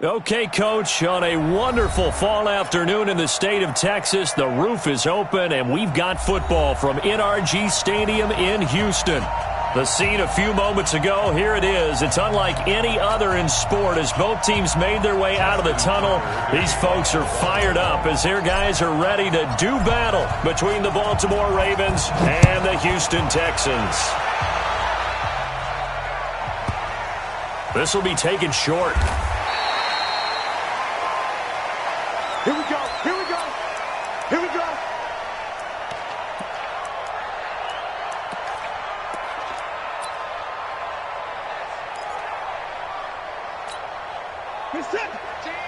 Okay, Coach, on a wonderful fall afternoon in the state of Texas, the roof is open, and we've got football from NRG Stadium in Houston. The scene a few moments ago, here it is. It's unlike any other in sport as both teams made their way out of the tunnel. These folks are fired up as their guys are ready to do battle between the Baltimore Ravens and the Houston Texans. This will be taken short. Here we go, here we go, here we go. It's it.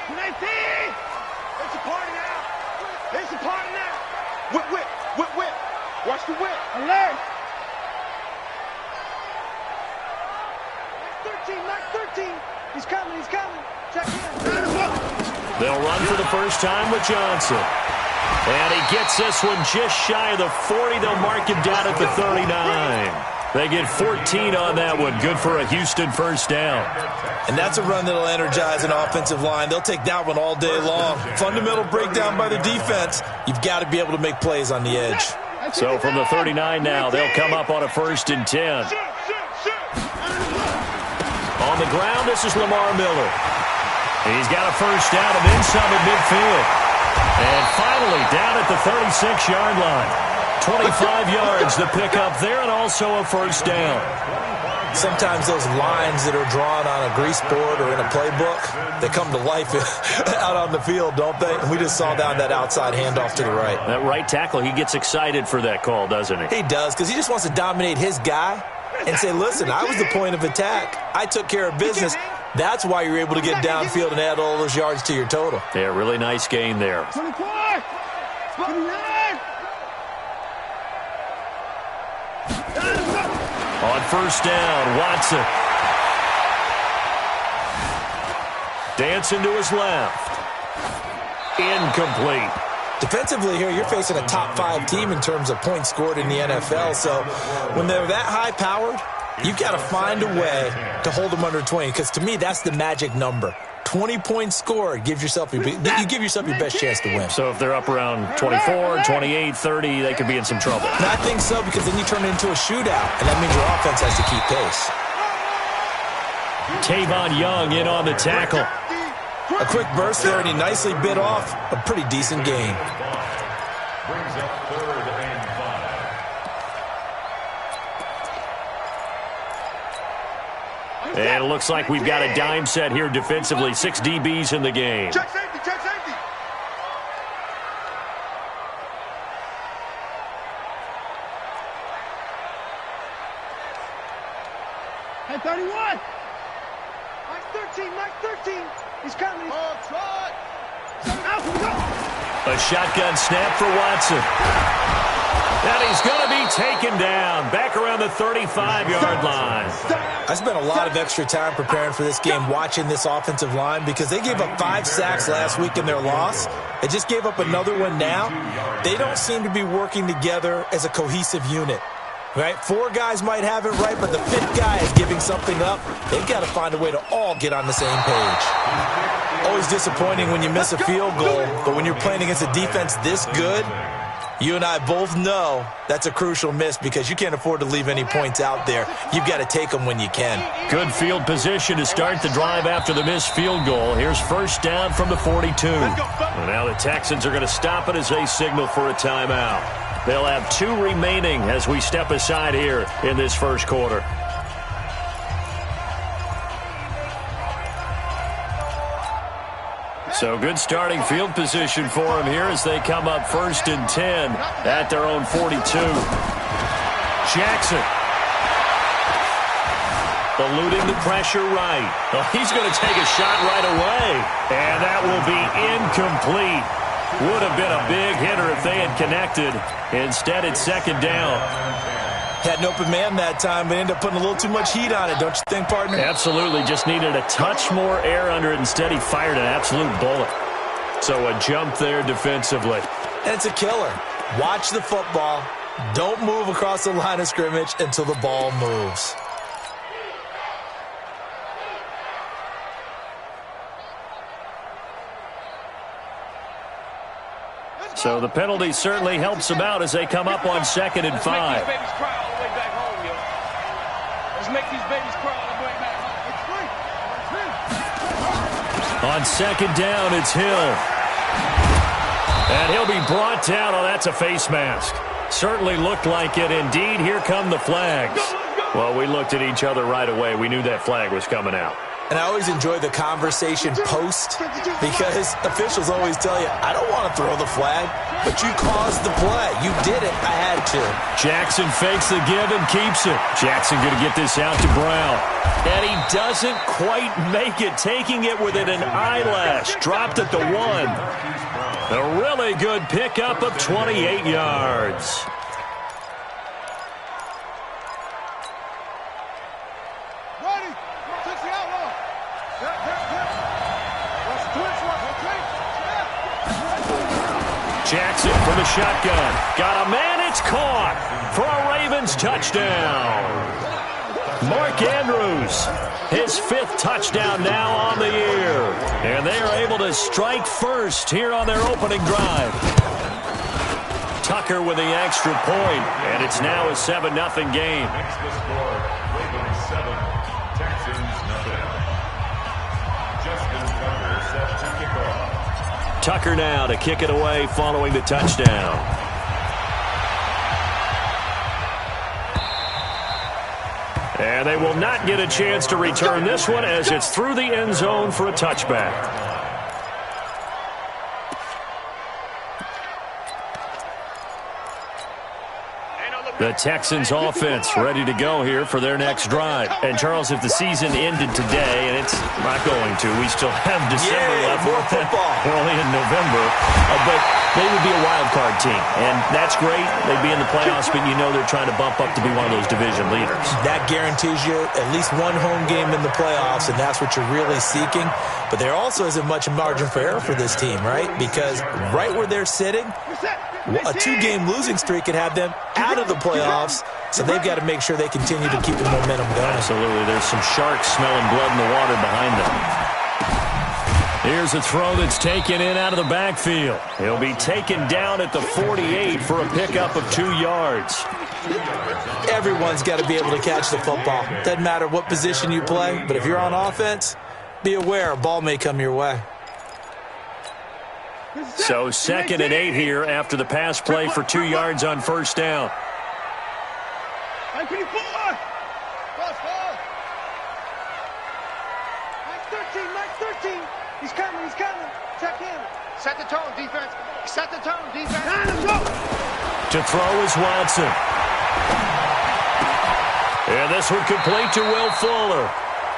Can I see? It's a party now. It's a party now. Whip, whip, whip, whip. Watch the whip. Alert. Max 13. He's coming, he's coming. Check in. They'll run for the first time with Johnson. And he gets this one just shy of the 40. They'll mark him down at the 39. They get 14 on that one. Good for a Houston first down. And that's a run that'll energize an offensive line. They'll take that one all day long. Fundamental breakdown by the defense. You've got to be able to make plays on the edge. So from the 39 now, they'll come up on a 1st and 10. On the ground, this is Lamar Miller. He's got a first down and then some at midfield. And finally, down at the 36-yard line. 25 yards to pick up there and also a first down. Sometimes those lines that are drawn on a grease board or in a playbook, they come to life out on the field, don't they? We just saw down that outside handoff to the right. That right tackle, he gets excited for that call, doesn't he? He does, because he just wants to dominate his guy and say, listen, I was the point of attack. I took care of business. That's why you're able to get downfield and add all those yards to your total. Yeah, really nice gain there. 24! 29! On first down, Watson. Dancing to his left. Incomplete. Defensively here, you're facing a top 5 team in terms of points scored in the NFL. So when they're that high-powered, you've got to find a way to hold them under 20, because to me, that's the magic number. 20 points scored, you give yourself your best chance to win. So if they're up around 24, 28, 30, they could be in some trouble. And I think so, because then you turn it into a shootout, and that means your offense has to keep pace. Tavon Young in on the tackle. A quick burst there, and he nicely bit off a pretty decent gain. Brings up 3rd and 5. And it looks like we've got a dime set here defensively. 6 DBs in the game. Check safety, check safety. Hey, 31. Max 13. He's coming. Oh, try. A shotgun snap for Watson. And he's going to be taken down back around the 35-yard line. I spent a lot of extra time preparing for this game, watching this offensive line, because they gave up 5 sacks last week in their loss. They just gave up another one now. They don't seem to be working together as a cohesive unit. Right? 4 guys might have it right, but the 5th guy is giving something up. They've got to find a way to all get on the same page. Always disappointing when you miss a field goal, but when you're playing against a defense this good, you and I both know that's a crucial miss, because you can't afford to leave any points out there. You've got to take them when you can. Good field position to start the drive after the missed field goal. Here's first down from the 42. And now the Texans are going to stop it as they signal for a timeout. They'll have 2 remaining as we step aside here in this first quarter. So good starting field position for them here as they come up 1st and 10 at their own 42. Jackson. Eluding the pressure right. Well, he's going to take a shot right away. And that will be incomplete. Would have been a big hitter if they had connected. Instead, it's 2nd down. Had an open man that time, but ended up putting a little too much heat on it, don't you think, partner? Absolutely. Just needed a touch more air under it. Instead, he fired an absolute bullet. So a jump there defensively. And it's a killer. Watch the football. Don't move across the line of scrimmage until the ball moves. So the penalty certainly helps them out as they come up on 2nd and 5. Let's make these babies cry all the way back home, yo. Let's make these babies cry all the way back home. On 2nd down, it's Hill. And he'll be brought down. Oh, that's a face mask. Certainly looked like it. Indeed, here come the flags. Well, we looked at each other right away. We knew that flag was coming out. And I always enjoy the conversation post because officials always tell you, I don't want to throw the flag, but you caused the play. You did it. I had to. Jackson fakes the give and keeps it. Jackson going to get this out to Brown. And he doesn't quite make it, taking it within an eyelash. Dropped at the 1. A really good pickup of 28 yards. Jackson from the shotgun. Got a man. It's caught for a Ravens touchdown. Mark Andrews, his 5th touchdown now on the year. And they are able to strike first here on their opening drive. Tucker with the extra point, and it's now a 7-0 game. Next the score, Ravens 7, Texans nothing. Justin Tucker set to kick off. Tucker now to kick it away following the touchdown. And they will not get a chance to return this one as it's through the end zone for a touchback. The Texans offense ready to go here for their next drive. And, Charles, if the season ended today, and it's not going to, we still have December left. More football. We're only in November. But they would be a wild card team. And that's great. They'd be in the playoffs, but you know they're trying to bump up to be one of those division leaders. That guarantees you at least one home game in the playoffs, and that's what you're really seeking. But there also isn't much margin for error for this team, right? Because right where they're sitting, a 2-game losing streak could have them out of the playoffs, so they've got to make sure they continue to keep the momentum going. Absolutely. There's some sharks smelling blood in the water behind them. Here's a throw that's taken in out of the backfield. He'll be taken down at the 48 for a pickup of 2 yards. Everyone's got to be able to catch the football. Doesn't matter what position you play, but if you're on offense, be aware a ball may come your way. So 2nd and 8 here after the pass play for 2 yards on 1st down. Mike 13, Mike 13. He's coming. Check in. Set the tone, defense. Set the tone, defense. To throw is Watson. And this one complete to Will Fuller.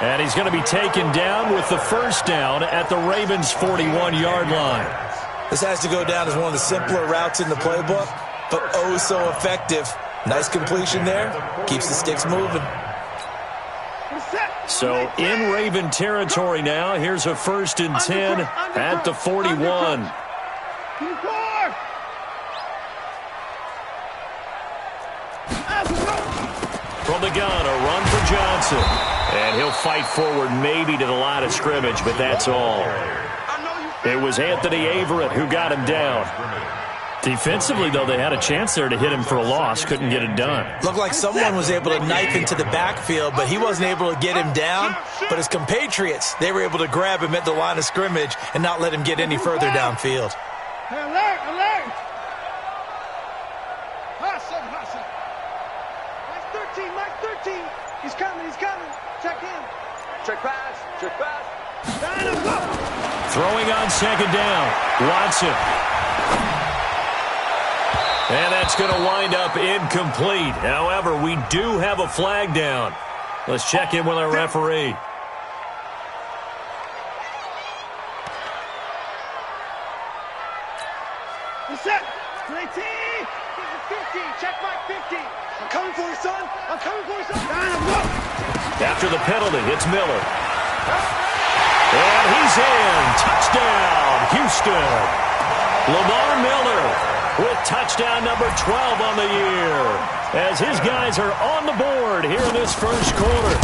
And he's going to be taken down with the 1st down at the Ravens' 41-yard line. This has to go down as one of the simpler routes in the playbook, but oh so effective. Nice completion there. Keeps the sticks moving. So in Raven territory now. Here's a 1st and 10 at the 41. From the gun, a run for Johnson. And he'll fight forward maybe to the line of scrimmage, but that's all. It was Anthony Averett who got him down. Defensively, though, they had a chance there to hit him for a loss. Couldn't get it done. Looked like someone was able to knife into the backfield, but he wasn't able to get him down. But his compatriots, they were able to grab him at the line of scrimmage and not let him get any further downfield. Hey, alert, alert. Hustle. Mike 13. He's coming. Check in. Check pass. Throwing on 2nd down. Watson. And that's going to wind up incomplete. However, we do have a flag down. Let's check in with our referee. He's set. 19. 50. Check Mike 50. I'm coming for you, son. After the penalty, it's Miller. And he's in. Touchdown, Houston. Lamar Miller with touchdown number 12 on the year, as his guys are on the board here in this 1st quarter.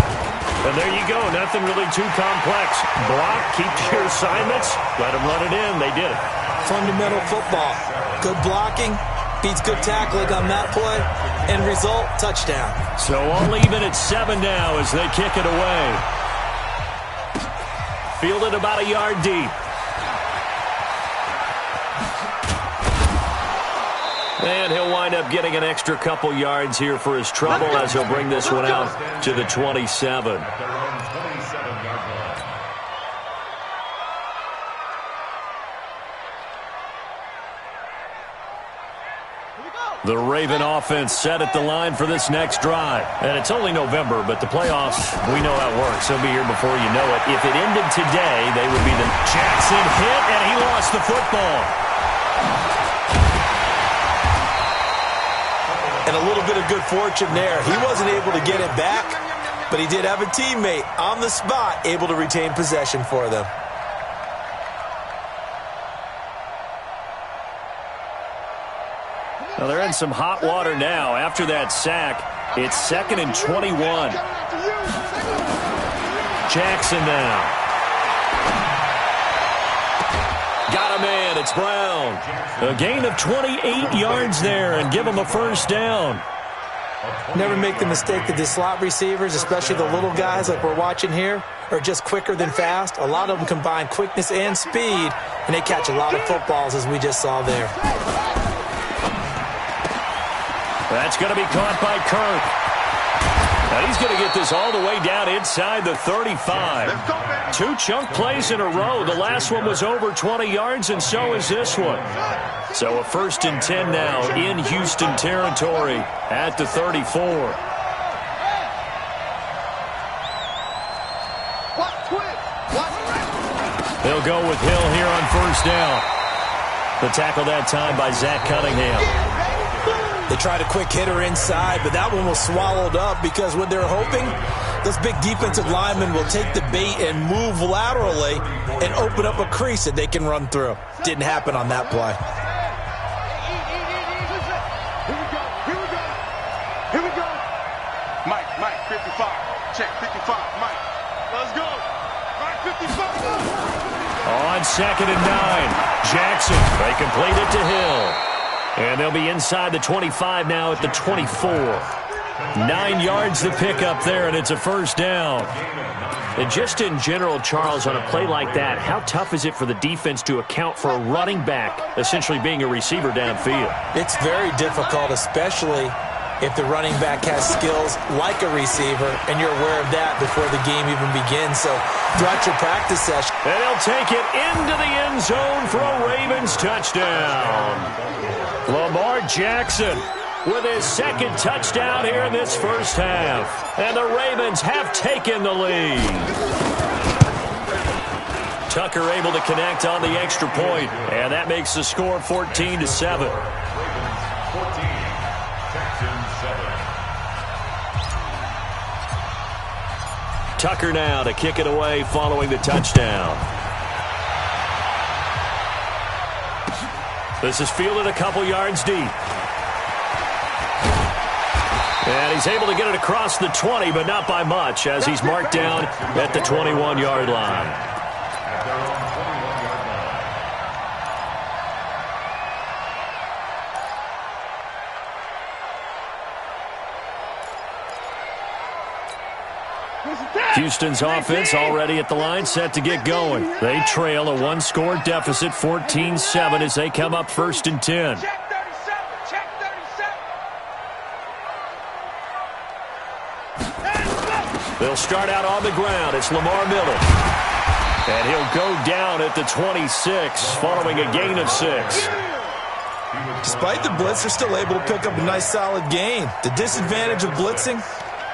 And there you go. Nothing really too complex. Block, keep your assignments, let them run it in. They did it. Fundamental football. Good blocking, beats good tackling on that play. End result, touchdown. So all even at 7 now as they kick it away. Fielded about a yard deep. And he'll wind up getting an extra couple yards here for his trouble as he'll bring this one out to the 27. The Raven offense set at the line for this next drive. And it's only November, but the playoffs, we know how it works. They'll be here before you know it. If it ended today, they would be the Jackson hit, and he lost the football. And a little bit of good fortune there. He wasn't able to get it back, but he did have a teammate on the spot able to retain possession for them. Well, they're in some hot water now. After that sack, it's 2nd and 21. Jackson now. Got a man. It's Brown. A gain of 28 yards there and give him a first down. Never make the mistake that the slot receivers, especially the little guys like we're watching here, are just quicker than fast. A lot of them combine quickness and speed, and they catch a lot of footballs, as we just saw there. That's going to be caught by Kirk. Now he's going to get this all the way down inside the 35. 2 chunk plays in a row. The last one was over 20 yards, and so is this one. So a 1st and 10 now in Houston territory at the 34. They'll go with Hill here on 1st down. The tackle that time by Zach Cunningham. They tried a quick hitter inside, but that one was swallowed up because what they're hoping, those big defensive linemen will take the bait and move laterally and open up a crease that they can run through. Didn't happen on that play. Here we go. Mike, 55. Check, 55. Mike, let's go. Mike, 55. On 2nd and 9, Jackson. They complete it to Hill. And they'll be inside the 25 now at the 24. 9 yards to pick up there, and it's a first down. And just in general, Charles, on a play like that, how tough is it for the defense to account for a running back essentially being a receiver downfield? It's very difficult, especially if the running back has skills like a receiver, and you're aware of that before the game even begins. So throughout your practice session. And he'll take it into the end zone for a Ravens touchdown. Lamar Jackson with his 2nd touchdown here in this first half. And the Ravens have taken the lead. Tucker able to connect on the extra point, and that makes the score 14-7. Tucker now to kick it away following the touchdown. This is fielded a couple yards deep. And he's able to get it across the 20, but not by much, as he's marked down at the 21-yard line. Houston's offense already at the line, set to get going. They trail a 1-score deficit, 14-7, as they come up 1st and 10. Check 37. Check 37. They'll start out on the ground. It's Lamar Miller. And he'll go down at the 26, following a gain of 6. Despite the blitz, they're still able to pick up a nice solid gain. The disadvantage of blitzing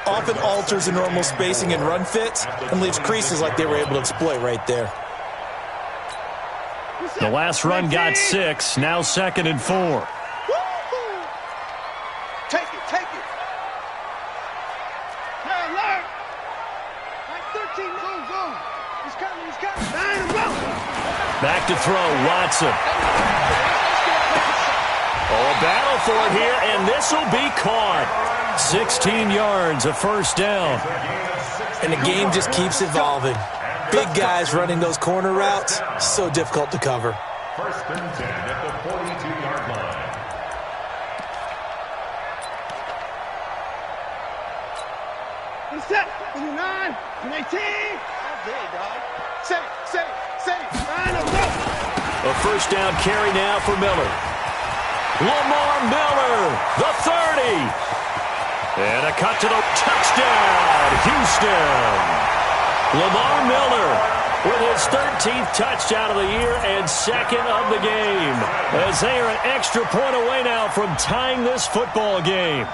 often alters the normal spacing and run fits and leaves creases like they were able to exploit right there. The last run got 6, now 2nd and 4. Take it. Yeah, alert. Like 13, go. He's coming. Back to throw, Watson. Oh, a battle for it here, and this will be caught. 16 yards, a first down. And the game just keeps evolving. Big guys running those corner routes, so difficult to cover. 1st and 10 at the 42-yard line. set. 29, 18. Set it. A first down carry now for Miller. Lamar Miller, the 30. And a cut to the touchdown, Houston. Lamar Miller with his 13th touchdown of the year and second of the game, as they are an extra point away now from tying this football game.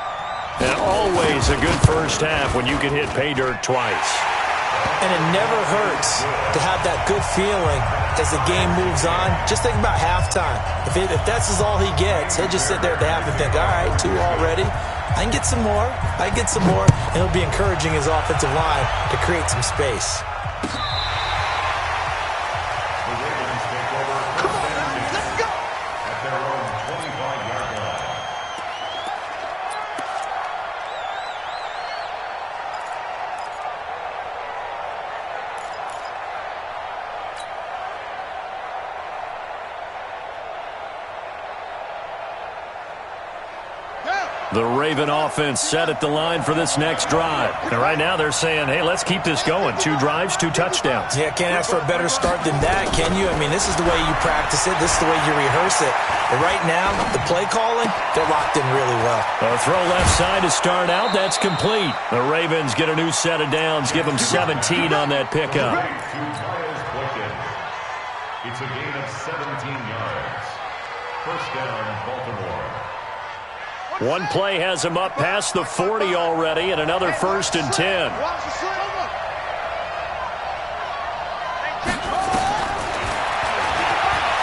And always a good first half when you can hit pay dirt twice. And it never hurts to have that good feeling as the game moves on. Just think about halftime. If that's all he gets, he'll just sit there at the half and think, all right, 2 already. I can get some more. And he'll be encouraging his offensive line to create some space. The Raven offense set at the line for this next drive. And right now they're saying, hey, let's keep this going. 2 drives, 2 touchdowns. Yeah, can't ask for a better start than that, can you? I mean, this is the way you practice it. This is the way you rehearse it. But right now, the play calling, they're locked in really well. A throw left side to start out. That's complete. The Ravens get a new set of downs. Give them 17 on that pickup. It's a gain of 17 yards. First down, Baltimore. One play has him up past the 40 already, and another 1st and 10.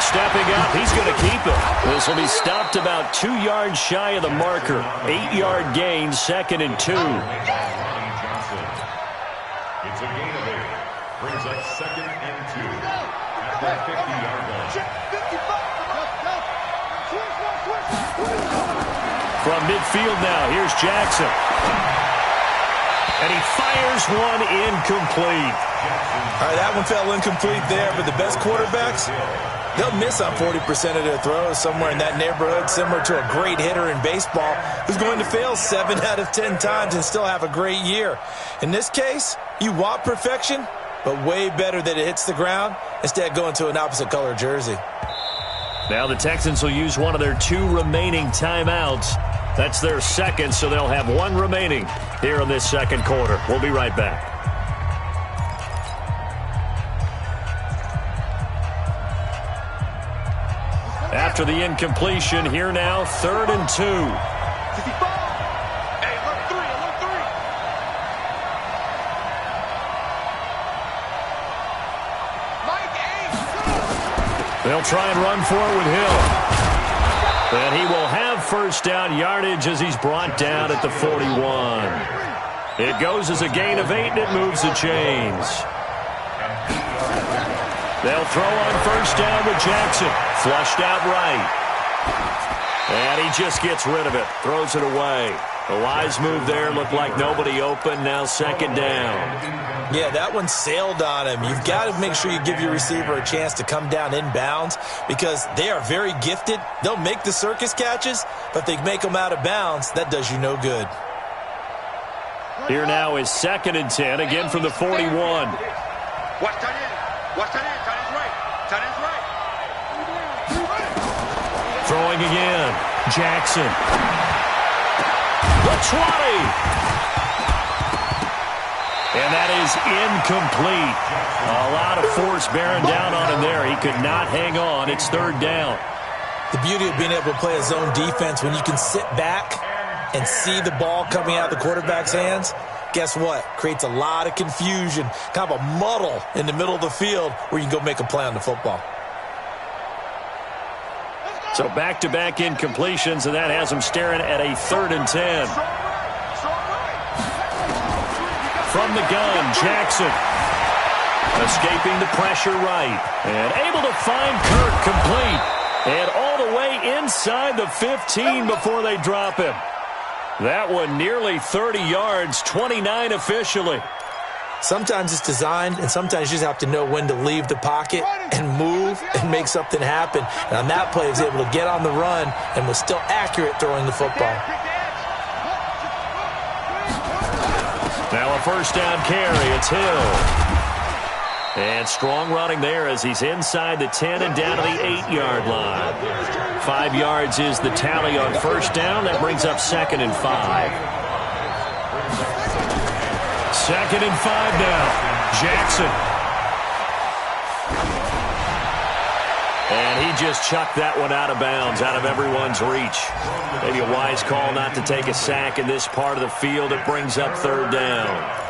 Stepping up, he's going to keep it. This will be stopped about 2 yards shy of the marker. 8-yard gain, 2nd and 2. It's a gain of 8. Brings up 2nd and 2 at the 50-yard line. From midfield now, here's Jackson. And he fires one incomplete. All right, that one fell incomplete there, but the best quarterbacks, they'll miss on 40% of their throws, somewhere in that neighborhood, similar to a great hitter in baseball who's going to fail 7 out of 10 times and still have a great year. In this case, you want perfection, but way better that it hits the ground instead of going to an opposite color jersey. Now the Texans will use one of their 2 remaining timeouts. That's their second, so they'll have 1 remaining here in this second quarter. We'll be right back. After the incompletion, here now, 3rd and 2. They'll try and run for it with Hill. And he will have first down yardage as he's brought down at the 41. It goes as a gain of 8, and it moves the chains. They'll throw on first down with Jackson. Flushed out right. And he just gets rid of it. Throws it away. The wise move there. Looked like nobody open. Now 2nd down. Yeah, that one sailed on him. You've got to make sure you give your receiver a chance to come down inbounds because they are very gifted. They'll make the circus catches, but if they make them out of bounds, that does you no good. Here now is 2nd and 10, again from the 41. Watch tight end. Watch tight end. Tight end's right. Tight end's right. Throwing again. Jackson. The 20. And that is incomplete. A lot of force bearing down on him there. He could not hang on. It's 3rd down. The beauty of being able to play a zone defense when you can sit back and see the ball coming out of the quarterback's hands, guess what? Creates a lot of confusion, kind of a muddle in the middle of the field where you can go make a play on the football. So back-to-back incompletions, and that has him staring at a 3rd and 10. From the gun, Jackson. Escaping the pressure right. And able to find Kirk complete. And all the way inside the 15 before they drop him. That one nearly 30 yards, 29 officially. Sometimes it's designed, and sometimes you just have to know when to leave the pocket and move and make something happen. And on that play, he was able to get on the run and was still accurate throwing the football. Now a first down carry. It's Hill. And strong running there as he's inside the 10 and down to the 8-yard line. 5 yards is the tally on first down. That brings up 2nd and 5. 2nd and 5 now. Jackson. And he just chucked that one out of bounds, out of everyone's reach. Maybe a wise call not to take a sack in this part of the field. It brings up 3rd down.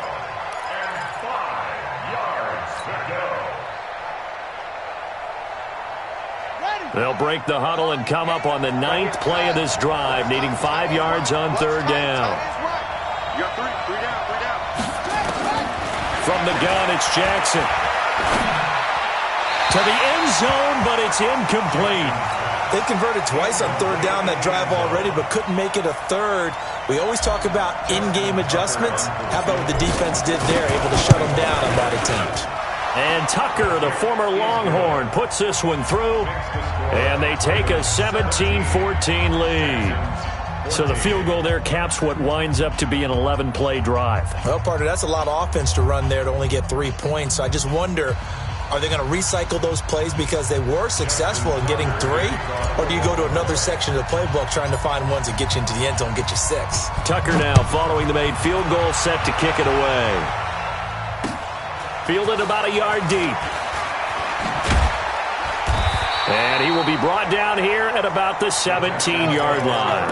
They'll break the huddle and come up on the 9th play of this drive, needing 5 yards on 3rd down. You got three down. From the gun, it's Jackson. To the end zone, but it's incomplete. They converted twice on 3rd down that drive already, but couldn't make it a 3rd. We always talk about in-game adjustments. How about what the defense did there, able to shut them down on that attempt? And Tucker, the former Longhorn, puts this one through, and they take a 17-14 lead. So the field goal there caps what winds up to be an 11-play drive. Well, partner, that's a lot of offense to run there to only get 3 points. So I just wonder, are they going to recycle those plays because they were successful in getting 3? Or do you go to another section of the playbook trying to find ones that get you into the end zone, get you 6? Tucker now following the made field goal, set to kick it away. Fielded about a yard deep. And he will be brought down here at about the 17-yard line.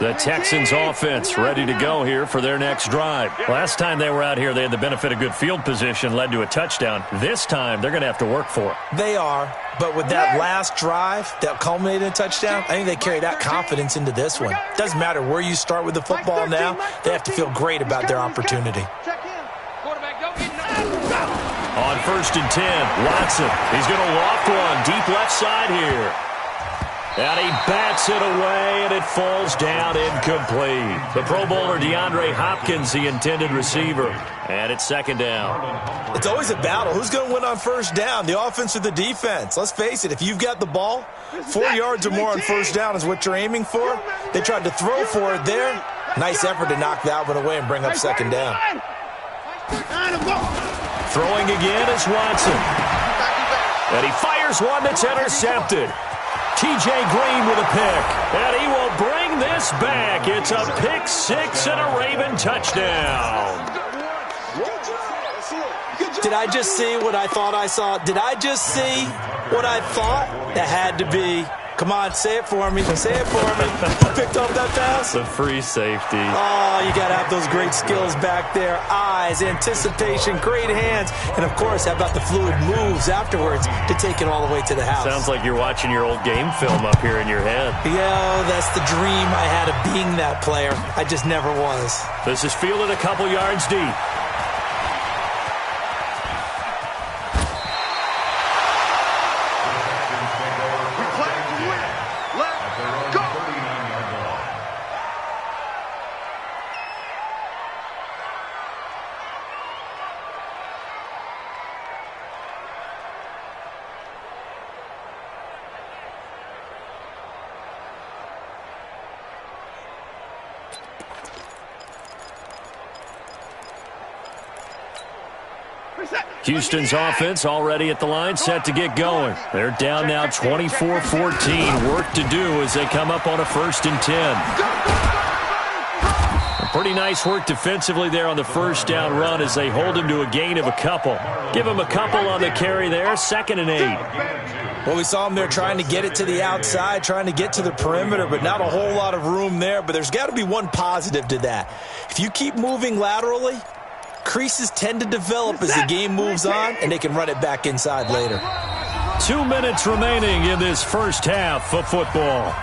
The Texans offense ready to go here for their next drive. Last time they were out here, they had the benefit of good field position, led to a touchdown. This time, they're going to have to work for it. They are, but with that last drive that culminated in a touchdown, I think they carry that confidence into this one. Doesn't matter where you start with the football now, they have to feel great about their opportunity. On 1st and 10, Watson. He's going to loft one deep left side here. And he bats it away, and it falls down incomplete. The Pro Bowler DeAndre Hopkins, the intended receiver. And it's 2nd down. It's always a battle. Who's going to win on 1st down, the offense or the defense? Let's face it, if you've got the ball, 4 yards or more on 1st down is what you're aiming for. They tried to throw for it there. Nice effort to knock that one away and bring up 2nd down. Throwing again is Watson. And he fires one that's intercepted. T.J. Green with a pick, and he will bring this back. It's a pick 6 and a Raven touchdown. Did I just see what I thought I saw? Did I just see what I thought? That had to be. Come on, say it for me. Say it for me. Who picked up that pass? The free safety. Oh, you got to have those great skills back there. Eyes, anticipation, great hands. And, of course, how about the fluid moves afterwards to take it all the way to the house? Sounds like you're watching your old game film up here in your head. Yeah, that's the dream I had of being that player. I just never was. This is fielded a couple yards deep. Houston's offense already at the line, set to get going. They're down now 24-14. Work to do as they come up on a 1st and 10. Pretty nice work defensively there on the 1st down run as they hold him to a gain of a couple. Give him a couple on the carry there, 2nd and 8. Well, we saw him there trying to get it to the outside, trying to get to the perimeter, but not a whole lot of room there. But there's got to be one positive to that. If you keep moving laterally, creases tend to develop as the game moves on, and they can run it back inside later. 2 minutes remaining in this first half of football.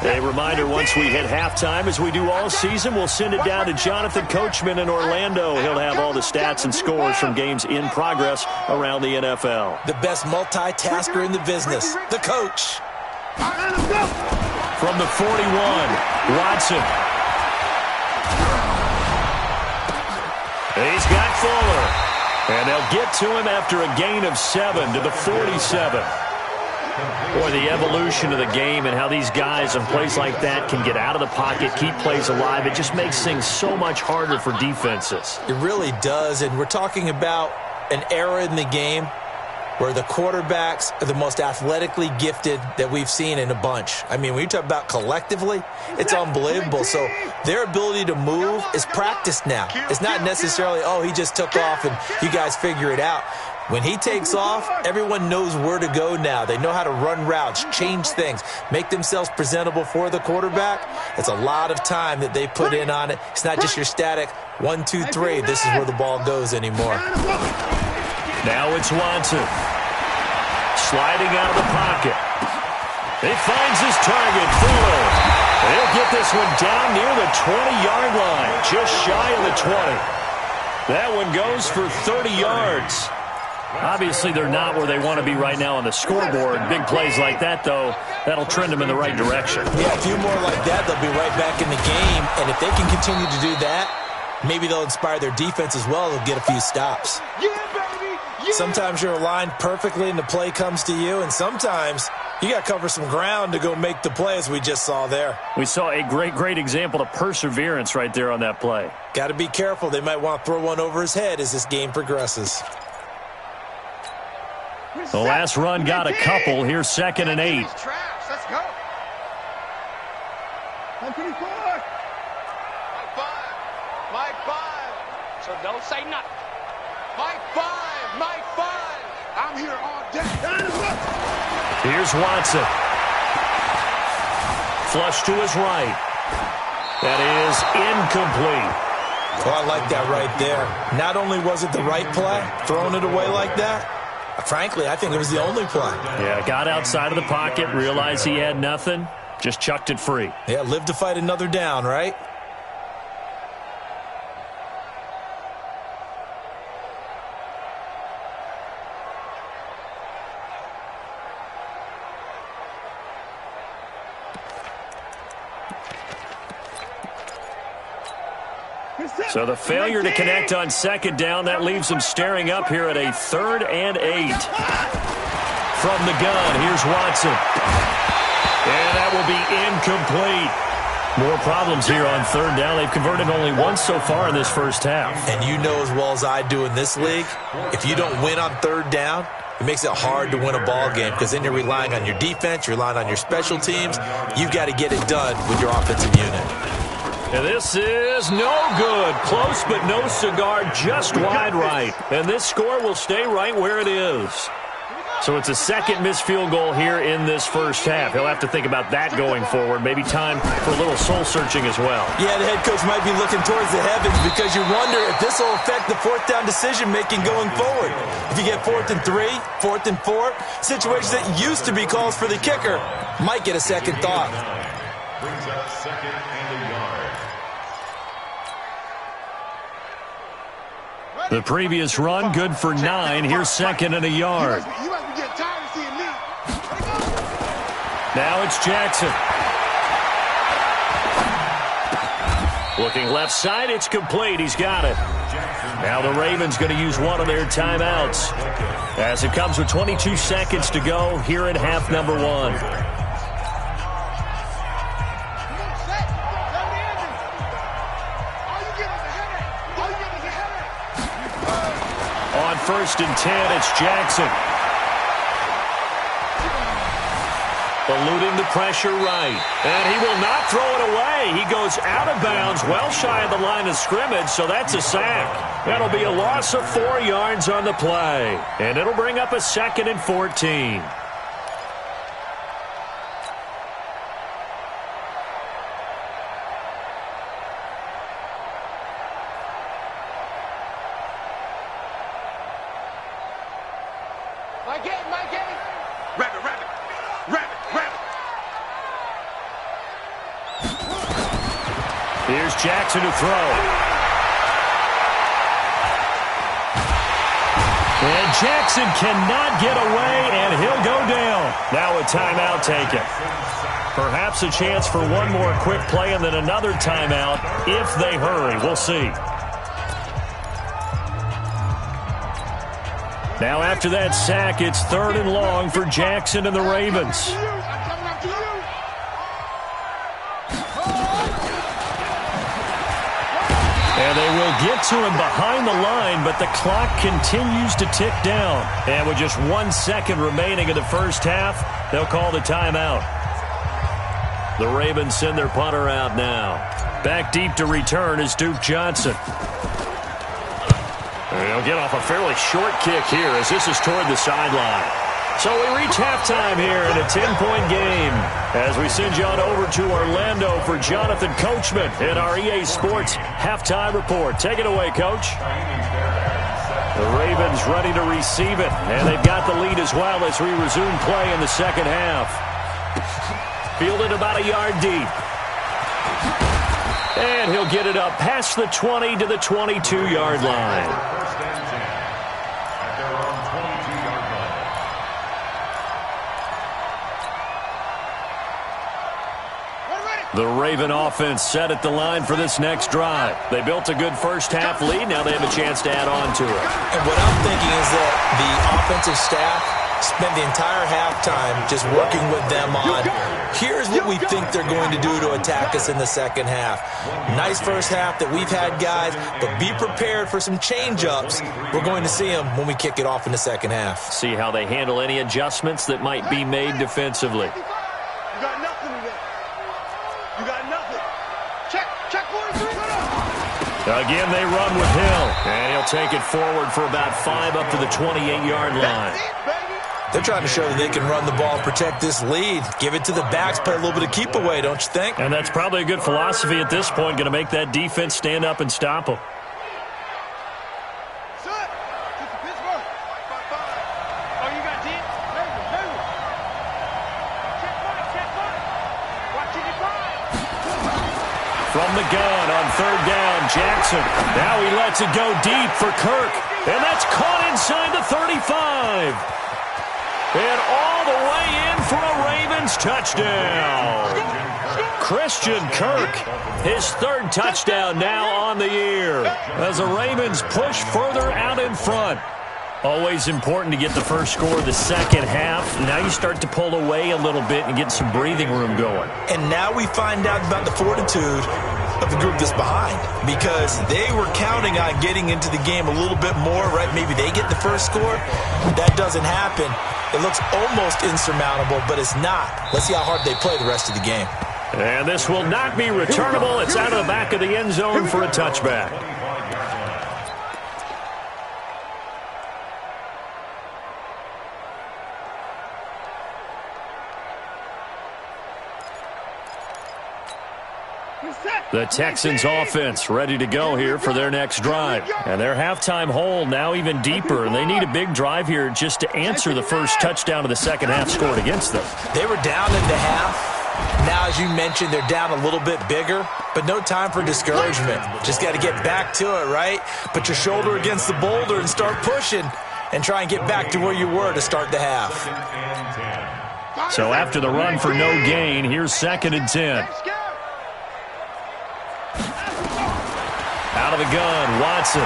A reminder, once we hit halftime, as we do all season, we'll send it down to Jonathan Coachman in Orlando. He'll have all the stats and scores from games in progress around the NFL. The best multitasker in the business, the coach. From the 41, Watson. He's got Fuller. And they'll get to him after a gain of 7 to the 47. Boy, the evolution of the game and how these guys in plays like that can get out of the pocket, keep plays alive, it just makes things so much harder for defenses. It really does, and we're talking about an era in the game where the quarterbacks are the most athletically gifted that we've seen in a bunch. I mean, when you talk about collectively, it's unbelievable. So their ability to move is practiced now. It's not necessarily, oh, he just took off and you guys figure it out. When he takes off, everyone knows where to go now. They know how to run routes, change things, make themselves presentable for the quarterback. It's a lot of time that they put in on it. It's not just your static 1, 2, 3. This is where the ball goes anymore. Now it's Watson. Sliding out of the pocket. He finds his target, Fuller. He'll get this one down near the 20-yard line, just shy of the 20. That one goes for 30 yards. Obviously, they're not where they want to be right now on the scoreboard. Big plays like that, though, that'll trend them in the right direction. Yeah, a few more like that, they'll be right back in the game. And if they can continue to do that, maybe they'll inspire their defense as well. They'll get a few stops. Sometimes you're aligned perfectly and the play comes to you, and sometimes you got to cover some ground to go make the play, as we just saw there. We saw a great example of perseverance right there on that play. Got to be careful. They might want to throw one over his head as this game progresses. The last run got a couple. Here's 2nd and 8. Let's go. Mike 5. So don't say nothing. Mike 5. Mike 5. I'm here all day. Here's Watson. Flush to his right. That is incomplete. Oh, I like that right there. Not only was it the right play, throwing it away like that, frankly, I think it was the only play. Yeah, got outside of the pocket, realized he had nothing, just chucked it free. Yeah, live to fight another down, right? So the failure to connect on 2nd down, that leaves them staring up here at a 3rd and 8. From the gun, here's Watson. And that will be incomplete. More problems here on 3rd down. They've converted only once so far in this first half. And you know as well as I do in this league, if you don't win on 3rd down, it makes it hard to win a ball game because then you're relying on your defense, you're relying on your special teams. You've got to get it done with your offensive unit. And this is no good. Close but no cigar, just wide right. And this score will stay right where it is. So it's a 2nd missed field goal here in this first half. He'll have to think about that going forward. Maybe time for a little soul-searching as well. Yeah, the head coach might be looking towards the heavens because you wonder if this will affect the 4th down decision-making going forward. If you get 4th and 3, 4th and 4, situations that used to be calls for the kicker might get a second thought. Brings up 2nd and a yard. The previous run, good for 9. Here's 2nd and a yard. You must be getting tired of seeing me. Now it's Jackson. Looking left side, it's complete. He's got it. Now the Ravens going to use one of their timeouts as it comes with 22 seconds to go here in half number 1. On 1st and 10, it's Jackson. Eluding the pressure right. And he will not throw it away. He goes out of bounds, well shy of the line of scrimmage, so that's a sack. That'll be a loss of 4 yards on the play. And it'll bring up a 2nd and 14. Here's Jackson to throw. And Jackson cannot get away, and he'll go down. Now a timeout taken. Perhaps a chance for one more quick play and then another timeout if they hurry. We'll see. Now after that sack, it's 3rd and long for Jackson and the Ravens. And they will get to him behind the line, but the clock continues to tick down. And with just 1 second remaining in the first half, they'll call the timeout. The Ravens send their punter out now. Back deep to return is Duke Johnson. He'll get off a fairly short kick here as this is toward the sideline. So we reach halftime here in a 10-point game as we send you on over to Orlando for Jonathan Coachman in our EA Sports Halftime Report. Take it away, Coach. The Ravens ready to receive it, and they've got the lead as well as we resume play in the second half. Fielded about a yard deep. And he'll get it up past the 20 to the 22-yard line. The Raven offense set at the line for this next drive. They built a good first-half lead. Now they have a chance to add on to it. And what I'm thinking is that the offensive staff spent the entire halftime just working with them on, here's what we think they're going to do to attack us in the second half. Nice first half that we've had, guys, but be prepared for some change-ups. We're going to see them when we kick it off in the second half. See how they handle any adjustments that might be made defensively. You got nothing today. You got nothing. Check 43. Again, they run with Hill, and he'll take it forward for about 5 up to the 28-yard line. They're trying to show that they can run the ball and protect this lead. Give it to the backs, play a little bit of keep away, don't you think? And that's probably a good philosophy at this point, going to make that defense stand up and stop them. From the gun on 3rd down, Jackson. Now he lets it go deep for Kirk. And that's caught inside the 35. And all the way in for a Ravens touchdown. Christian Kirk, his 3rd touchdown now on the year. As the Ravens push further out in front. Always important to get the first score of the second half. Now you start to pull away a little bit and get some breathing room going. And now we find out about the fortitude of the group that's behind, because they were counting on getting into the game a little bit more, right? Maybe they get the first score. That doesn't happen. It looks almost insurmountable, but it's not. Let's see how hard they play the rest of the game. And this will not be returnable. It's out of the back of the end zone for a touchback. The Texans offense ready to go here for their next drive. And their halftime hole now even deeper. And they need a big drive here just to answer the first touchdown of the second half scored against them. They were down in the half. Now, as you mentioned, they're down a little bit bigger. But no time for discouragement. Just got to get back to it, right? Put your shoulder against the boulder and start pushing. And try and get back to where you were to start the half. So after the run for no gain, here's 2nd and 10. Out of the gun, Watson.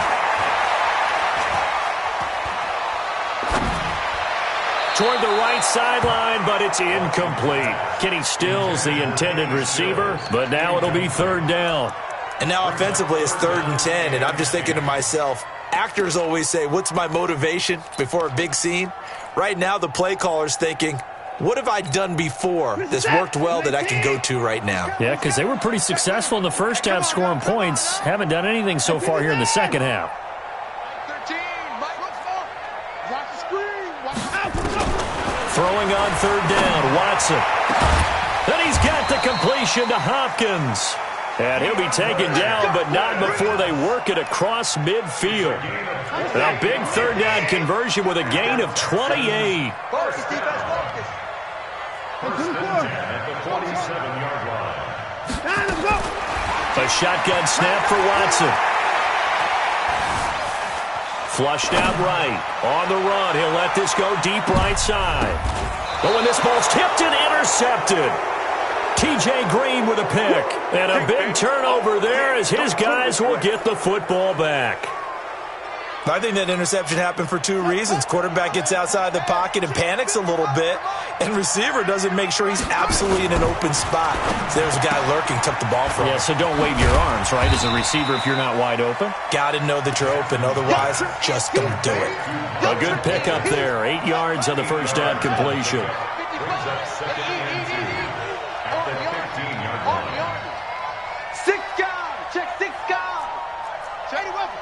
Toward the right sideline, but it's incomplete. Kenny Stills, the intended receiver, but now it'll be 3rd down. And now offensively it's 3rd and 10, and I'm just thinking to myself, actors always say, what's my motivation before a big scene? Right now the play caller's thinking, what have I done before that's worked well that I can go to right now? Yeah, because they were pretty successful in the first half scoring points. Haven't done anything so far here in the second half. Throwing on 3rd down, Watson. Then he's got the completion to Hopkins. And he'll be taken down, but not before they work it across midfield. A big 3rd down conversion with a gain of 28. A shotgun snap for Watson. Flushed out right. On the run, he'll let this go deep right side. But when this ball's tipped and intercepted. T.J. Green with a pick. And a big turnover there as his guys will get the football back. I think that interception happened for two reasons. Quarterback gets outside the pocket and panics a little bit, and receiver doesn't make sure he's absolutely in an open spot. So there's a guy lurking, took the ball from him. Yeah, so don't wave your arms, right, as a receiver if you're not wide open. Got to know that you're open. Otherwise, just don't do it. A good pickup there. 8 yards on the first down completion. Brings up second and 2 at the 15-yard line. 6 guys. Check 6 guys. Check the weapon.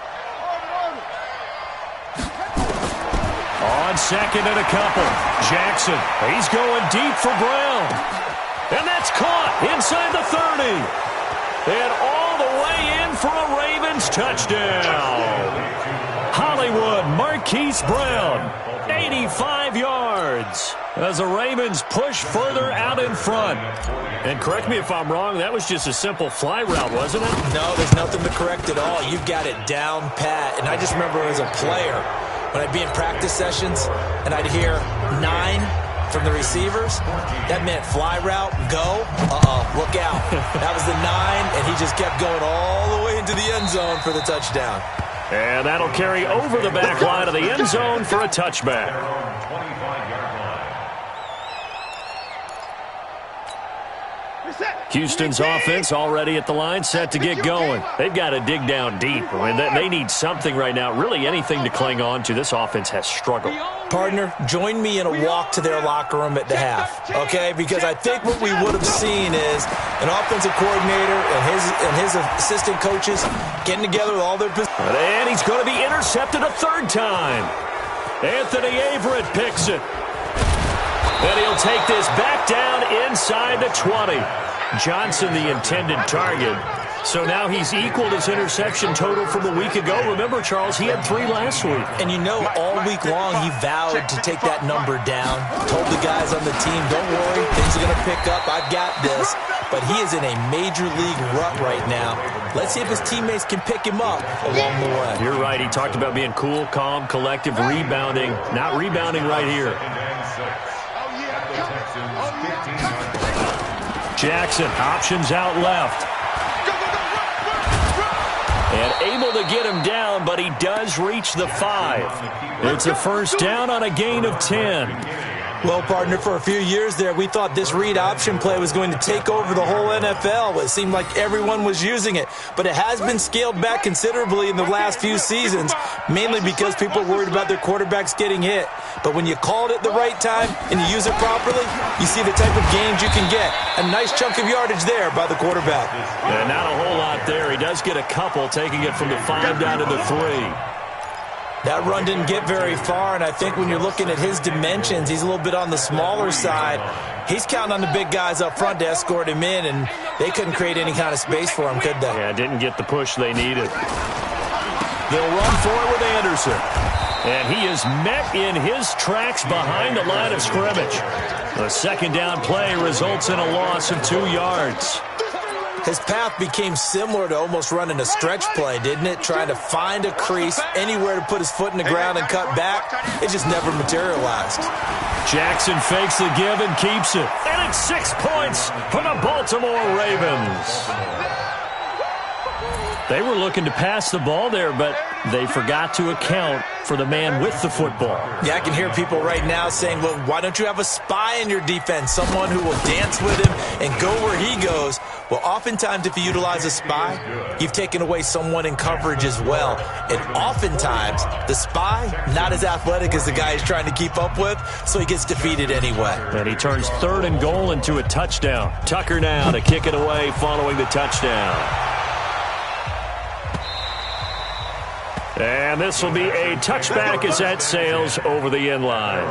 On second and a couple. Jackson, he's going deep for Brown. And that's caught inside the 30. And all the way in for a Ravens touchdown. Hollywood Marquise Brown, 85 yards. As the Ravens push further out in front. And correct me if I'm wrong, that was just a simple fly route, wasn't it? No, there's nothing to correct at all. You've got it down pat. And I just remember as a player, when I'd be in practice sessions and I'd hear 9 from the receivers, that meant fly route, go, look out. That was the 9, and he just kept going all the way into the end zone for the touchdown. And that'll carry over the back line of the end zone for a touchback. 25-yard line. Houston's offense already at the line, set to get going. They've got to dig down deep. I mean, they need something right now, really anything to cling on to. This offense has struggled. Partner, join me in a walk to their locker room at the half, okay? Because I think what we would have seen is an offensive coordinator and his assistant coaches getting together with all their positions. And he's going to be intercepted a third time. Anthony Averett picks it. And he'll take this back down inside the 20. Johnson, the intended target. So now he's equaled his interception total from a week ago. Remember, Charles, he had 3 last week. And you know, all week long he vowed to take that number down. Told the guys on the team, don't worry, things are going to pick up. I've got this. But he is in a major league rut right now. Let's see if his teammates can pick him up along the way. You're right. He talked about being cool, calm, collective, rebounding. Not rebounding right here. Jackson options out left. And able to get him down, but he does reach the 5. It's a first down on a gain of 10. Well, partner, for a few years there, we thought this read option play was going to take over the whole NFL. It seemed like everyone was using it. But it has been scaled back considerably in the last few seasons, mainly because people are worried about their quarterbacks getting hit. But when you call it at the right time and you use it properly, you see the type of gains you can get. A nice chunk of yardage there by the quarterback. Yeah, not a whole lot there. He does get a couple, taking it from the 5 down to the 3. That run didn't get very far, and I think when you're looking at his dimensions, he's a little bit on the smaller side. He's counting on the big guys up front to escort him in, and they couldn't create any kind of space for him, could they? Yeah, didn't get the push they needed. They'll run for it with Anderson. And he is met in his tracks behind the line of scrimmage. The second down play results in a loss of 2 yards. His path became similar to almost running a stretch play, didn't it? Trying to find a crease, anywhere to put his foot in the ground and cut back. It just never materialized. Jackson fakes the give and keeps it. And it's 6 points for the Baltimore Ravens. They were looking to pass the ball there, but they forgot to account for the man with the football. Yeah, I can hear people right now saying, well, why don't you have a spy in your defense, someone who will dance with him and go where he goes? Well, oftentimes if you utilize a spy, you've taken away someone in coverage as well. And oftentimes, the spy, not as athletic as the guy he's trying to keep up with, so he gets defeated anyway. And he turns 3rd and goal into a touchdown. Tucker now to kick it away following the touchdown. And this will be a touchback as that sails over the end line.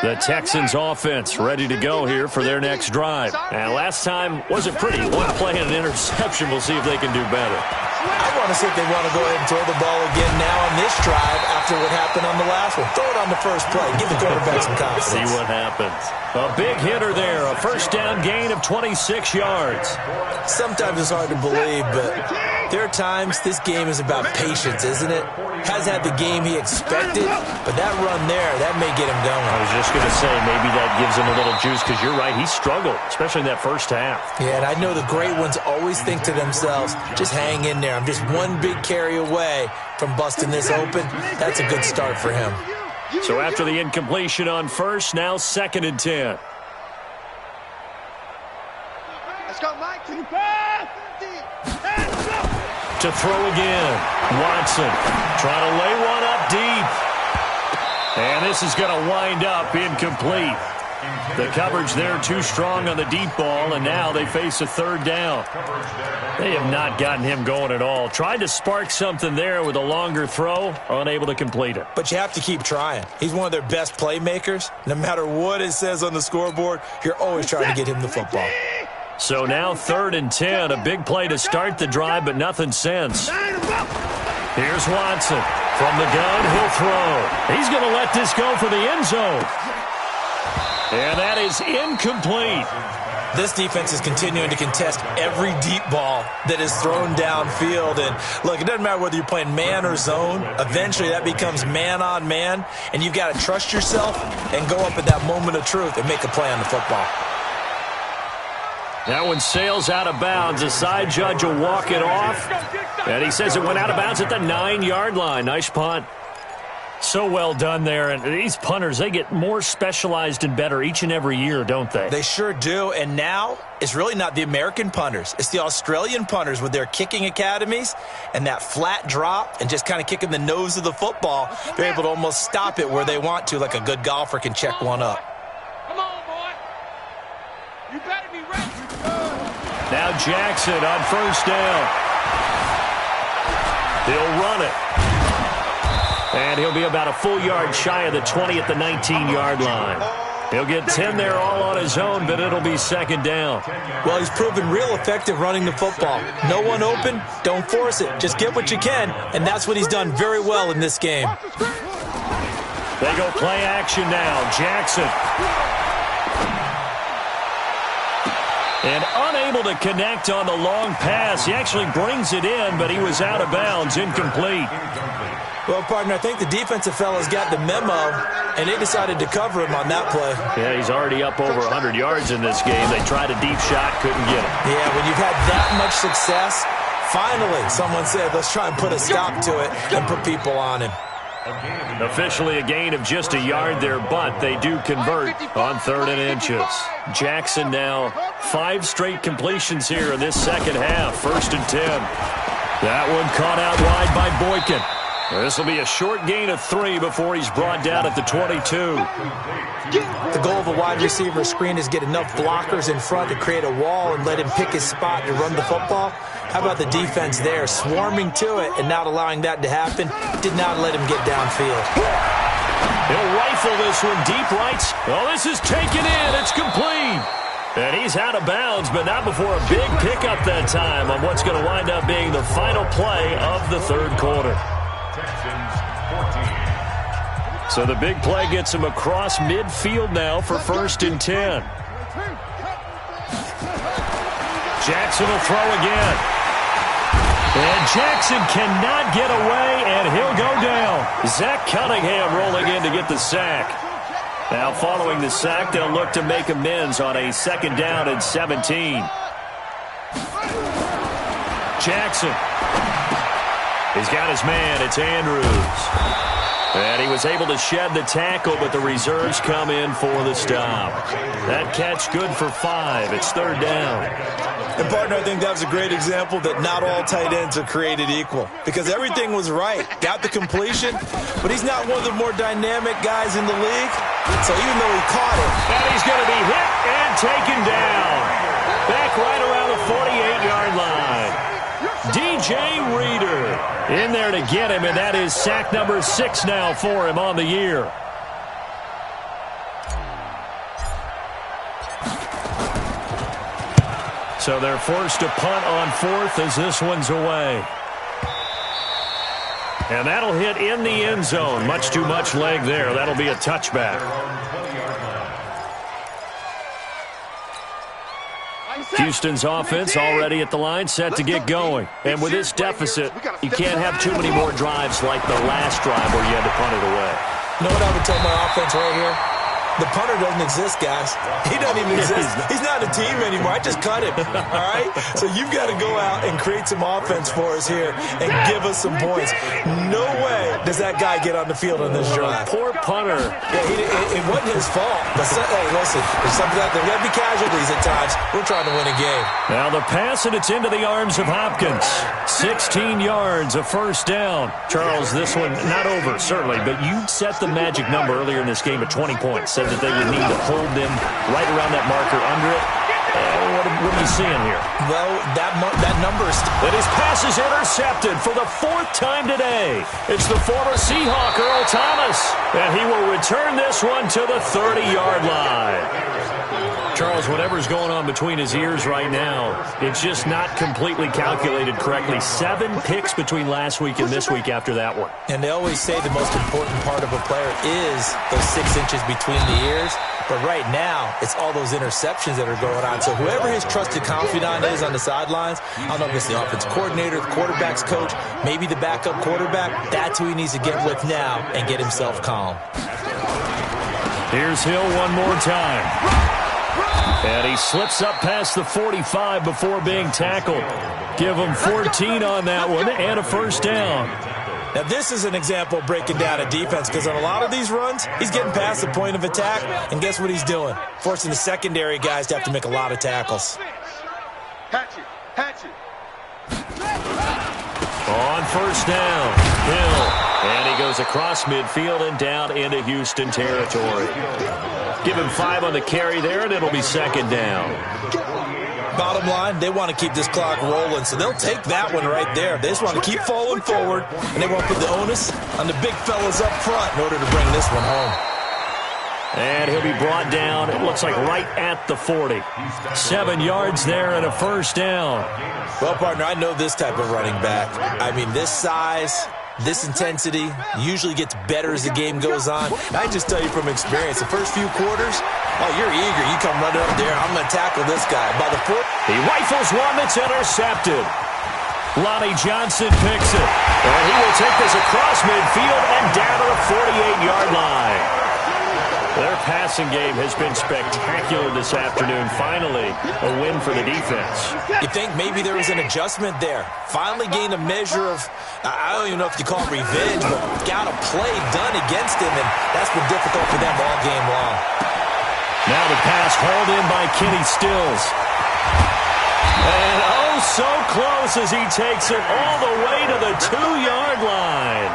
The Texans offense ready to go here for their next drive. And last time wasn't pretty. One play and an interception. We'll see if they can do better. I want to see if they want to go ahead and throw the ball again now on this drive after what happened on the last one. Throw it on the first play. Give the quarterback some confidence. See what happens. A big hitter there. A first down gain of 26 yards. Sometimes it's hard to believe, but there are times this game is about patience, isn't it? Has had the game he expected, but that run there, that may get him going. I was just going to say, maybe that gives him a little juice, because you're right, he struggled, especially in that first half. Yeah, and I know the great ones always think to themselves, just hang in there. I'm just one big carry away from busting this open. That's a good start for him. So after the incompletion on first, now 2nd and 10. Let's go, Mike. To the pass. To throw again. Watson trying to lay one up deep. And this is going to wind up incomplete. The coverage there too strong on the deep ball, and now they face a 3rd down. They have not gotten him going at all. Tried to spark something there with a longer throw, unable to complete it. But you have to keep trying. He's one of their best playmakers. No matter what it says on the scoreboard, you're always trying to get him the football. So now 3rd and 10, a big play to start the drive, but nothing since. Here's Watson. From the gun, he'll throw. He's going to let this go for the end zone. And that is incomplete. This defense is continuing to contest every deep ball that is thrown downfield. And look, it doesn't matter whether you're playing man or zone. Eventually that becomes man on man. And you've got to trust yourself and go up at that moment of truth and make a play on the football. That one sails out of bounds. The side judge will walk it off. And he says it went out of bounds at the 9-yard line. Nice punt. So well done there. And these punters, they get more specialized and better each and every year, don't they? They sure do. And now it's really not the American punters. It's the Australian punters with their kicking academies and that flat drop and just kind of kicking the nose of the football. They're able to almost stop it where they want to, like a good golfer can check one up. Come on, boy. You better be ready. Now Jackson on 1st down. He'll run it. And he'll be about a full yard shy of the 20 at the 19-yard line. He'll get 10 there all on his own, but it'll be 2nd down. Well, he's proven real effective running the football. No one open, don't force it. Just get what you can, and that's what he's done very well in this game. They go play action now. Jackson. And unable to connect on the long pass. He actually brings it in, but he was out of bounds, incomplete. Well, partner, I think the defensive fellas got the memo, and they decided to cover him on that play. Yeah, he's already up over 100 yards in this game. They tried a deep shot, couldn't get it. Yeah, when you've had that much success, finally someone said, let's try and put a stop to it and put people on him. Officially a gain of just a yard there, but they do convert on 3rd and inches. Jackson now 5 straight completions here in this second half. 1st and 10. That one caught out wide by Boykin. This will be a short gain of 3 before he's brought down at the 22. The goal of a wide receiver screen is get enough blockers in front to create a wall and let him pick his spot to run the football. How about the defense there, swarming to it and not allowing that to happen? Did not let him get downfield. He'll rifle this one deep right. Oh, this is taken in. It's complete. And he's out of bounds, but not before a big pickup that time on what's going to wind up being the final play of the 3rd quarter. So the big play gets him across midfield now for 1st and 10. Jackson will throw again. And Jackson cannot get away, and he'll go down. Zach Cunningham rolling in to get the sack. Now following the sack, they'll look to make amends on a 2nd down and 17. Jackson. He's got his man. It's Andrews. And he was able to shed the tackle, but the reserves come in for the stop. That catch good for 5. It's 3rd down. And, partner, I think that was a great example that not all tight ends are created equal. Because everything was right. Got the completion, but he's not one of the more dynamic guys in the league. So even though he caught it. And he's going to be hit and taken down. Back right around the 48-yard line. DJ Reader in there to get him, and that is sack number 6 now for him on the year. So they're forced to punt on 4th as this one's away. And that'll hit in the end zone. Much too much leg there. That'll be a touchback. Houston's offense already at the line, set to get going. And with this deficit, you can't have too many more drives like the last drive where you had to punt it away. You know what I would tell my offense right here? The punter doesn't exist, guys. He doesn't even exist. He's not a team anymore. I just cut him, all right? So you've got to go out and create some offense for us here and give us some points. No way does that guy get on the field on this drive. Poor punter. Yeah, it wasn't his fault. But, hey, listen, there's something out there. There got to be casualties at times. We're trying to win a game. Now the pass, and it's into the arms of Hopkins. 16 yards, a first down. Charles, this one not over, certainly, but you set the magic number earlier in this game at 20 points. Said that they would need to hold them right around that marker under it. What are you seeing here? Well, that number is... And his pass is intercepted for the 4th time today. It's the former Seahawk, Earl Thomas. And he will return this one to the 30-yard line. Charles, whatever's going on between his ears right now, it's just not completely calculated correctly. 7 picks between last week and this week after that one. And they always say the most important part of a player is those 6 inches between the ears. But right now, it's all those interceptions that are going on. So whoever his trusted confidant is on the sidelines, I don't know if it's the offense coordinator, the quarterback's coach, maybe the backup quarterback, that's who he needs to get with now and get himself calm. Here's Hill one more time. And he slips up past the 45 before being tackled. Give him 14 on that one and a first down. Now, this is an example of breaking down a defense because on a lot of these runs, he's getting past the point of attack, and guess what he's doing? Forcing the secondary guys to have to make a lot of tackles. Hatch it. On first down, Hill. And he goes across midfield and down into Houston territory. Give him 5 on the carry there, and it'll be second down. Bottom line, they want to keep this clock rolling, so they'll take that one right there. They just want to keep falling forward, and they want to put the onus on the big fellas up front in order to bring this one home. And he'll be brought down, it looks like right at the 40. 7 yards there and a first down. Well, partner, I know this type of running back. I mean, this size, this intensity usually gets better as the game goes on. I just tell you from experience, the first few quarters, oh, you're eager. You come running up there. I'm going to tackle this guy. By the 4th, he rifles one that's intercepted. Lonnie Johnson picks it. And he will take this across midfield and down to the 48-yard line. Their passing game has been spectacular this afternoon. Finally, a win for the defense. You think maybe there was an adjustment there. Finally gained a measure of, I don't even know if you call it revenge, but got a play done against him, and that's been difficult for them all game long. Now the pass hauled in by Kenny Stills. And oh, so close as he takes it all the way to the 2-yard line.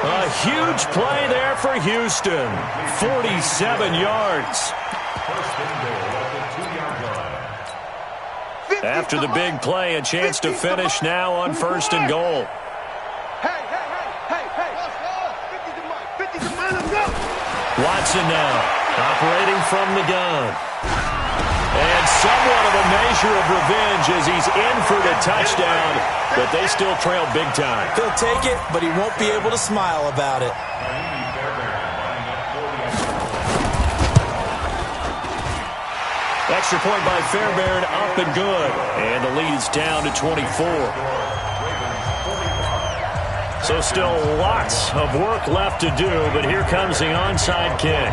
A huge play there for Houston. 47 yards. After the big play, a chance to finish now on 1st and goal. Hey. 50 to mine, let's go. Watson now, operating from the gun. And somewhat of a measure of revenge as he's in for the touchdown, but they still trail big time. He'll take it, but he won't be able to smile about it. Extra point by Fairbairn, up and good. And the lead is down to 24. So still lots of work left to do, but here comes the onside kick.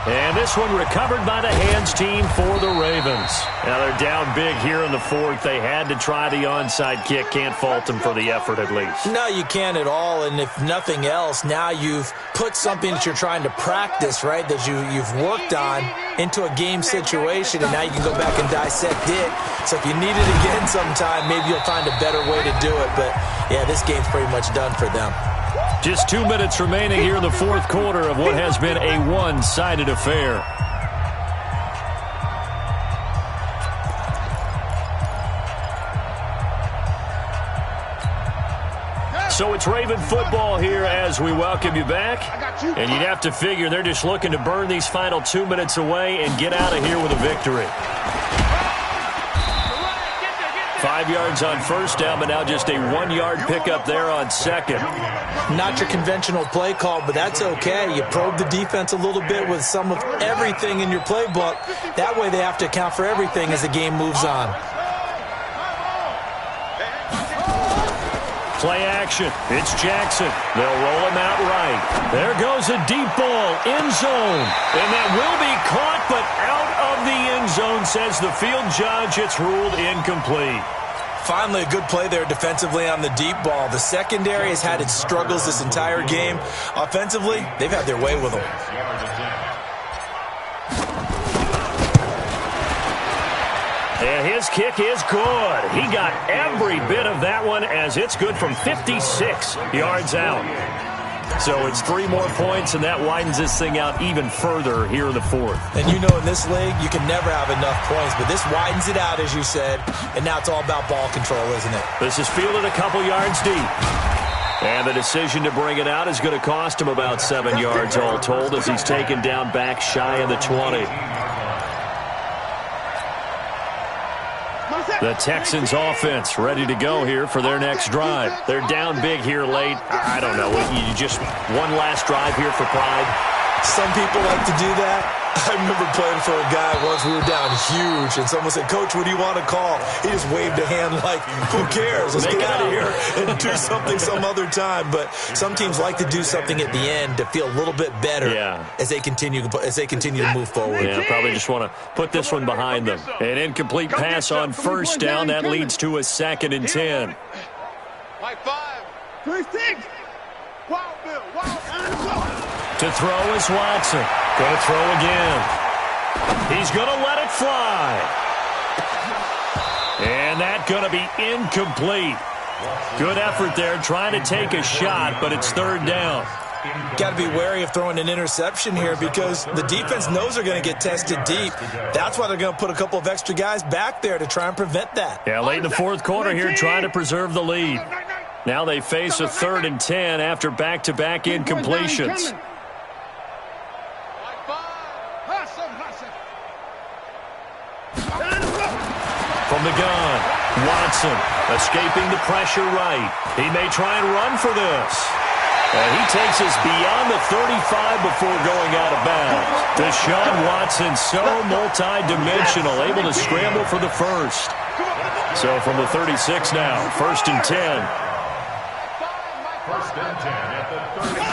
And this one recovered by the hands team for the Ravens. Now they're down big here in the 4th. They had to try the onside kick. Can't fault them for the effort at least. No, you can't at all. And if nothing else, now you've put something that you're trying to practice, right, that you've worked on into a game situation, and now you can go back and dissect it. So if you need it again sometime, maybe you'll find a better way to do it. But, yeah, this game's pretty much done for them. Just 2 minutes remaining here in the 4th quarter of what has been a one-sided affair. So it's Raven football here as we welcome you back. And you'd have to figure they're just looking to burn these final 2 minutes away and get out of here with a victory. 5 yards on first down, but now just a 1-yard pickup there on second. Not your conventional play call, but that's okay. You probe the defense a little bit with some of everything in your playbook. That way they have to account for everything as the game moves on. Play action. It's Jackson. They'll roll him out right. There goes a deep ball. End zone. And that will be caught, but out of the end zone, says the field judge. It's ruled incomplete. Finally, a good play there defensively on the deep ball. The secondary has had its struggles this entire game. Offensively, they've had their way with them. And his kick is good. He got every bit of that one as it's good from 56 yards out. So it's 3 more points, and that widens this thing out even further here in the fourth. And you know in this league, you can never have enough points, but this widens it out, as you said, and now it's all about ball control, isn't it? This is fielded a couple yards deep. And the decision to bring it out is going to cost him about 7 yards all told as he's taken down back shy of the 20. The Texans offense ready to go here for their next drive. They're down big here late. I don't know. You just one last drive here for pride. Some people like to do that. I remember playing for a guy once. We were down huge, and someone said, "Coach, what do you want to call?" He just waved a hand like, "Who cares? Let's get out of here and do something some other time." But some teams like to do something at the end to feel a little bit better as they continue to move forward. Yeah, probably just want to put this one behind them. An incomplete pass on first down. That leads to a 2nd and 10. Like 5. 3 6. Wild Bill. Wild. To throw is Watson. Going to throw again. He's going to let it fly. And that's going to be incomplete. Good effort there trying to take a shot, but it's 3rd down. Got to be wary of throwing an interception here because the defense knows they're going to get tested deep. That's why they're going to put a couple of extra guys back there to try and prevent that. Yeah, late in the 4th quarter here trying to preserve the lead. Now they face a 3rd and 10 after back-to-back incompletions. From the gun, Watson escaping the pressure right. He may try and run for this. And he takes us beyond the 35 before going out of bounds. Deshaun Watson, so multi-dimensional, able to scramble for the first. So from the 36 now, 1st and 10. 1st and 10 at the 36.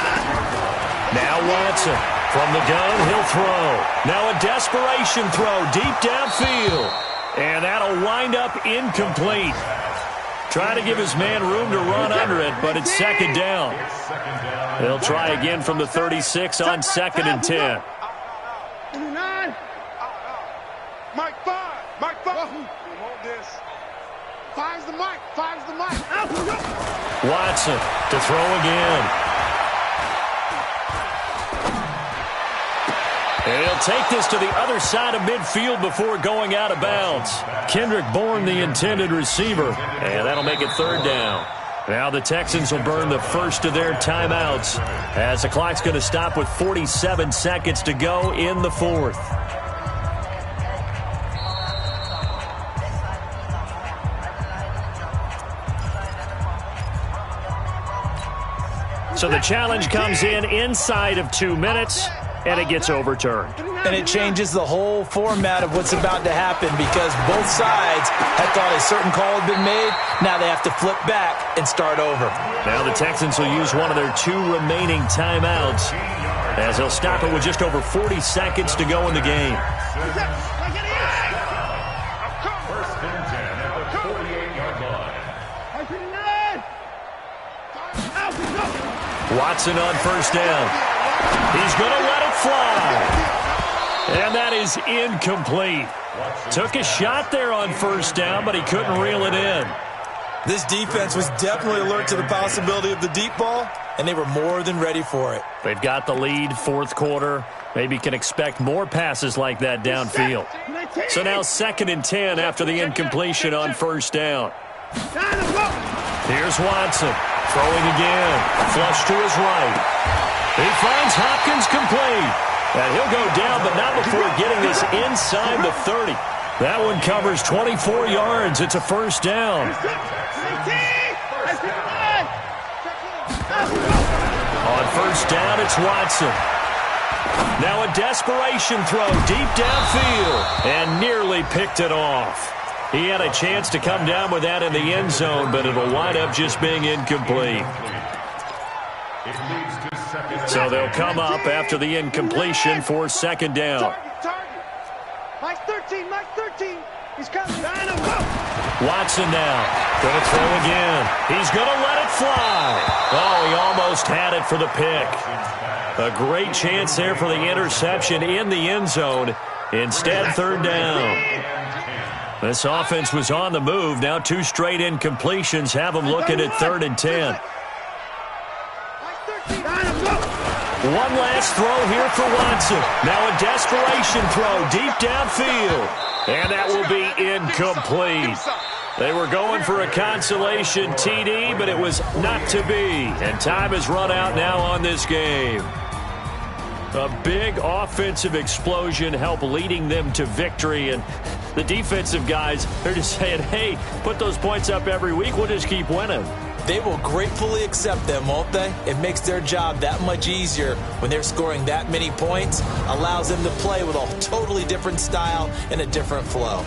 Now Watson. From the gun, he'll throw. Now a desperation throw deep downfield. And that'll wind up incomplete. Trying to give his man room to run under it, but it's 2nd down. They'll try again from the 36 on 2nd and 10. Mike 5. Mike 5. Hold this. 5's the mic. 5's the mic. Watson to throw again. And he'll take this to the other side of midfield before going out of bounds. Kendrick Bourne, the intended receiver. And that'll make it 3rd down. Now the Texans will burn the first of their timeouts as the clock's going to stop with 47 seconds to go in the 4th. So the challenge comes in inside of 2 minutes. And it gets overturned. And it changes the whole format of what's about to happen because both sides had thought a certain call had been made. Now they have to flip back and start over. Now the Texans will use one of their 2 remaining timeouts as they'll stop it with just over 40 seconds to go in the game. 1st and 10 at the 48-yard line. Watson on first down. He's going to let it fly. And that is incomplete. Took a shot there on first down, but he couldn't reel it in. This defense was definitely alert to the possibility of the deep ball, and they were more than ready for it. They've got the lead, 4th quarter. Maybe can expect more passes like that downfield. So now 2nd and 10 after the incompletion on first down. Here's Watson. Throwing again. Flush to his right. He finds Hopkins complete. And he'll go down, but not before getting this inside the 30. That one covers 24 yards. It's a first down. On first down, it's Watson. Now a desperation throw deep downfield and nearly picked it off. He had a chance to come down with that in the end zone, but it'll wind up just being incomplete. So they'll come up after the incompletion for second down. Mike 13, Mike 13. He's coming. Watson now. Going to throw again. He's going to let it fly. Oh, he almost had it for the pick. A great chance there for the interception in the end zone. Instead, third down. This offense was on the move. Now 2 straight incompletions have them looking at 3rd and 10. One last throw here for Watson. Now a desperation throw deep downfield. And that will be incomplete. They were going for a consolation TD, but it was not to be. And time has run out now on this game. A big offensive explosion helped leading them to victory. And the defensive guys, they're just saying, hey, put those points up every week. We'll just keep winning. They will gratefully accept them, won't they? It makes their job that much easier when they're scoring that many points. Allows them to play with a totally different style and a different flow.